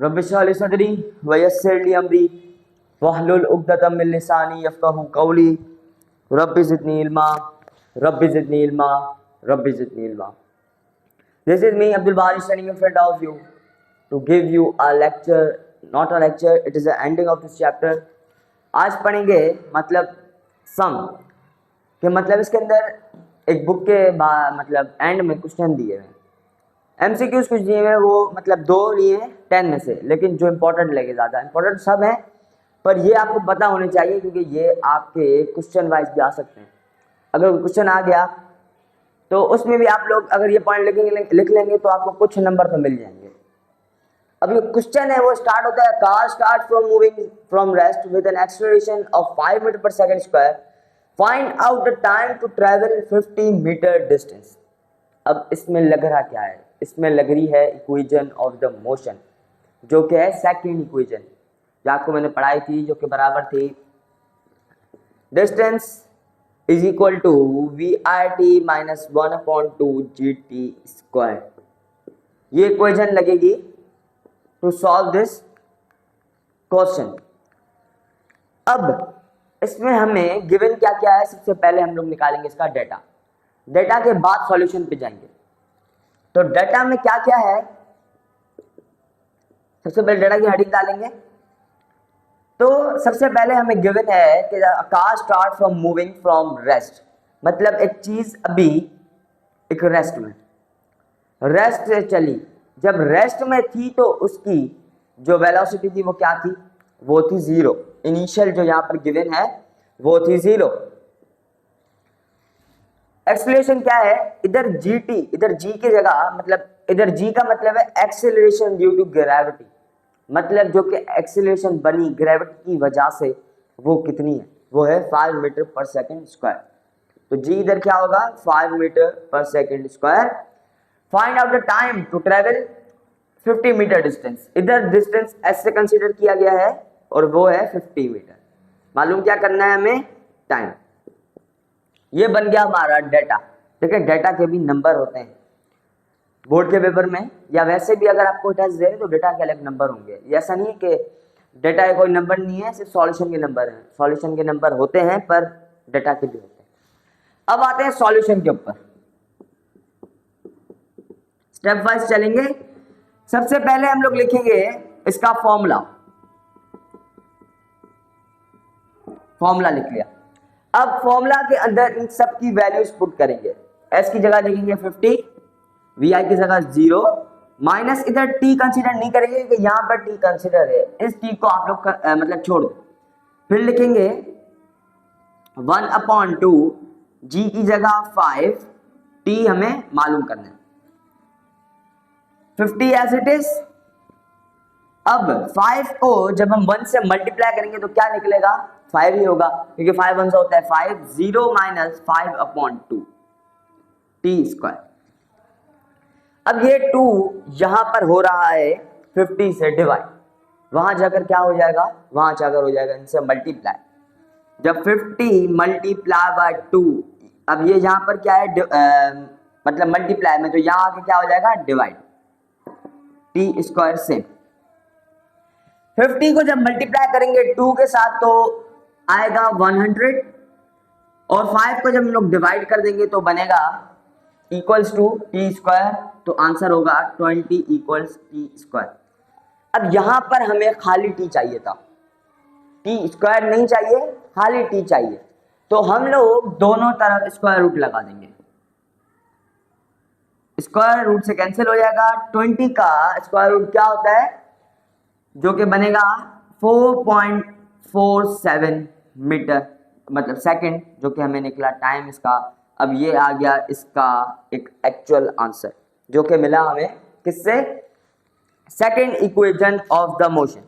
Rabbi इश्रह ली सदरी वयस्सिर ली अमरी वहलुल उक़दतम मिन लिसानी यफ़क़हू क़ौली rabbi ज़िदनी इल्मा rabbi ज़िदनी इल्मा rabbi ज़िदनी इल्मा। This is me Abdul Bari standing in front of you to give you a lecture, not a lecture, it is the ending of this chapter. आज पढ़ेंगे मतलब सम कि मतलब इसके अंदर एक बुक के मतलब एंड में क्वेश्चन दिए हैं, MCQs कुछ दिए हैं, वो मतलब 2 लिए 10 में से, लेकिन जो इम्पोर्टेंट लगे, ज़्यादा इम्पोर्टेंट सब हैं पर ये आपको पता होने चाहिए क्योंकि ये आपके क्वेश्चन वाइज भी आ सकते हैं। अगर क्वेश्चन आ गया तो उसमें भी आप लोग अगर ये पॉइंट लिख लेंगे तो आपको कुछ नंबर तो मिल जाएंगे। अब ये क्वेश्चन है वो स्टार्ट होता है, car start from moving from rest with an acceleration of 5 metre per second square, find out the time to travel 50 metre distance. अब इसमें लग रहा क्या है, इसमें लग रही है इक्वेशन ऑफ द मोशन जो कि है सेकंड इक्वेशन जो आपको मैंने पढ़ाई थी, जो कि बराबर थी distance is equal to VRT minus 1/2 GT square. ये इक्वेशन लगेगी टू सॉल्व दिस क्वेश्चन। अब इसमें हमें गिवन क्या क्या है, सबसे पहले हम लोग निकालेंगे इसका डाटा, डाटा के बाद सॉल्यूशन पे जाएंगे। तो डाटा में क्या क्या है, सबसे पहले डाटा की हेडिंग डालेंगे। तो सबसे पहले हमें गिवन है कि car start from moving from rest, मतलब एक चीज अभी एक रेस्ट से चली, जब रेस्ट में थी तो उसकी जो वेलोसिटी थी वो क्या थी, वो थी 0। इनिशियल जो यहाँ पर गिवन है वो थी 0। एक्सेलरेशन क्या है, इधर GT, इधर G की जगह मतलब इधर G का मतलब है एक्सेलरेशन ड्यू टू ग्रेविटी, मतलब जो कि एक्सेलरेशन बनी ग्रेविटी की वजह से वो कितनी है, वो है 5 मीटर पर सेकंड स्क्वायर। तो G इधर क्या होगा 5 metre per second square. Find out the time to travel 50 metre distance, इधर डिस्टेंस S से कंसीडर किया गया है और वो है 50 मीटर। मालूम क्या करना है हमें, टाइम। ये बन गया हमारा डाटा। ठीक है, डाटा के भी नंबर होते हैं बोर्ड के पेपर में, या वैसे भी अगर आपको टेस्ट दे रहे तो डेटा के अलग नंबर होंगे। ऐसा नहीं है कि डेटा का कोई नंबर नहीं है, सिर्फ सॉल्यूशन के नंबर हैं। सॉल्यूशन के नंबर होते हैं पर डेटा के भी होते हैं। अब आते हैं सॉल्यूशन के ऊपर, स्टेप वाइज चलेंगे। सबसे पहले हम लोग लिखेंगे इसका फॉर्मूला लिख लिया। अब फॉर्मूला के अंदर इन सब की वैल्यूज पुट करेंगे। S की जगह लिखेंगे 50, VI की जगह 0, माइनस इधर T कंसीडर नहीं करेंगे कि यहाँ पर T कंसीडर है, इस T को आप लोग मतलब छोड़ दो। फिर लिखेंगे 1/2, G की जगह 5, T हमें मालूम करना है, 50 एज इट इज। अब 5 को जब हम 1 से मल्टीप्लाई करेंगे तो क्या निकलेगा, 5 ही होगा क्योंकि 5 1 से होता है 5, 0 माइनस 5/2 T स्क्वायर। अब ये 2 यहां पर हो रहा है 50 से डिवाइड, वहां जाकर क्या हो जाएगा, वहां जाकर हो जाएगा इनसे मल्टीप्लाई। जब 50 मल्टीप्लाई बाय 2, अब ये यहां पर क्या है मतलब मल्टीप्लाई में, तो यहां आके क्या हो जाएगा डिवाइड, T स्क्वायर से। 50 को जब मल्टीप्लाई करेंगे 2 के साथ तो आएगा 100, और 5 को जब हम लोग डिवाइड कर देंगे तो बनेगा इक्वल्स टू T स्क्वायर, तो आंसर होगा 20 इक्वल्स T स्क्वायर। अब यहां पर हमें खाली T चाहिए था, T स्क्वायर नहीं चाहिए, खाली T चाहिए, तो हम लोग दोनों तरफ स्क्वायर रूट लगा देंगे। स्क्वायर रूट से कैंसिल हो जाएगा, 20 का स्क्वायर रूट क्या होता है, जो कि बनेगा 4.47 मीटर मतलब सेकंड, जो कि हमें निकला टाइम इसका। अब ये आ गया इसका एक एक्चुअल आंसर जो कि मिला हमें किससे, second equation of the motion.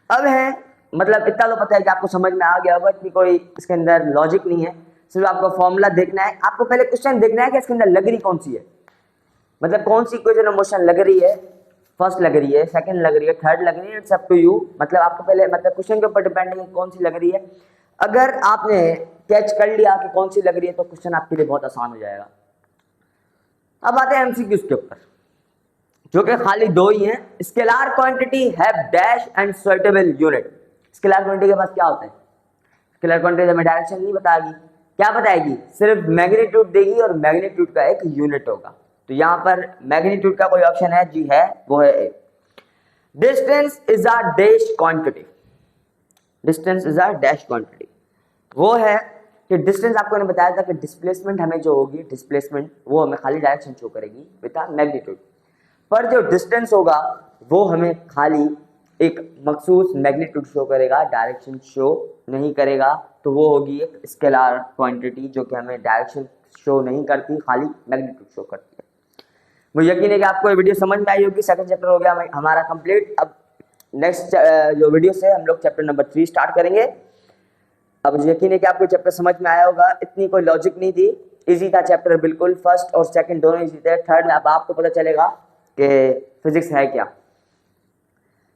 अब है मतलब इतना तो पता है कि आपको समझ में आ गया होगा, इतनी कोई इसके अंदर लॉजिक नहीं है, सिर्फ आपको फॉर्मूला देखना है। आपको पहले क्वेश्चन देखना है कि इसके अंदर लग रही कौन सी है, मतलब कौन सी इक्वेशन ऑफ मोशन लग रही है, फर्स्ट लग रही है, सेकंड लग रही है, थर्ड लग रही है, इट्स अप टू यू। मतलब आपको पहले मतलब क्वेश्चन के ऊपर डिपेंडिंग है कौन सी लग रही है। अगर आपने कैच कर लिया कि कौन सी लग रही है तो क्वेश्चन आपके लिए बहुत आसान हो जाएगा। अब आते हैं एमसीक्यूज के ऊपर। जो कि खाली दो ही हैं। Scalar quantity have dash and suitable unit. Scalar quantity के पास क्या होता है? स्केलर क्वांटिटी हमें डायरेक्शन नहीं बताएगी, क्या बताएगी? सिर्फ मैग्नीट्यूड देगी और मैग्नीट्यूड का एक यूनिट होगा। तो यहाँ पर मैग्नीट्यूड का कोई ऑप्शन है? जी है, वो है ए। Distance is a dash quantity. Distance is a dash quantity वो है कि डिस्टेंस आपको ने बताया था कि डिस्प्लेसमेंट हमें जो होगी, डिस्प्लेसमेंट वो हमें खाली डायरेक्शन शो करेगी विद मैग्नीट्यूड, पर जो डिस्टेंस होगा वो हमें खाली एक मखसूस मैग्नीट्यूड शो करेगा, डायरेक्शन शो नहीं करेगा। तो वो होगी एक स्केलर क्वांटिटी जो कि हमें डायरेक्शन शो नहीं करती, खाली मैग्नीट्यूड शो करती है। मुझे यकीन है कि आपको ये वीडियो समझ में आई होगी। सेकंड चैप्टर हो गया हमारा कंप्लीट। अब नेक्स्ट जो वीडियो से हम लोग चैप्टर नंबर 3 स्टार्ट करेंगे। अब मुझे यकीन है कि आपको चैप्टर समझ में आया होगा। इतनी कोई लॉजिक नहीं थी, इजी था चैप्टर बिल्कुल। फर्स्ट और सेकंड दोनों इजी थे। थर्ड में अब आपको पता चलेगा कि फिजिक्स है क्या।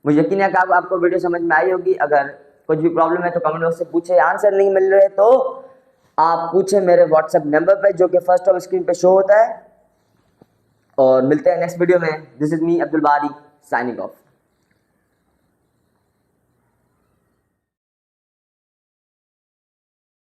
मुझे यकीन है कि आपको वीडियो समझ में आई होगी। अगर कुछ भी प्रॉब्लम है तो कमेंट बॉक्स से पूछे, आंसर नहीं मिल रहे तो आप पूछे मेरे व्हाट्सएप नंबर पे जो कि फर्स्ट ऑफ स्क्रीन पे शो होता है। और मिलते हैं नेक्स्ट वीडियो में। दिस इज मी अब्दुल बारी साइनिंग ऑफ।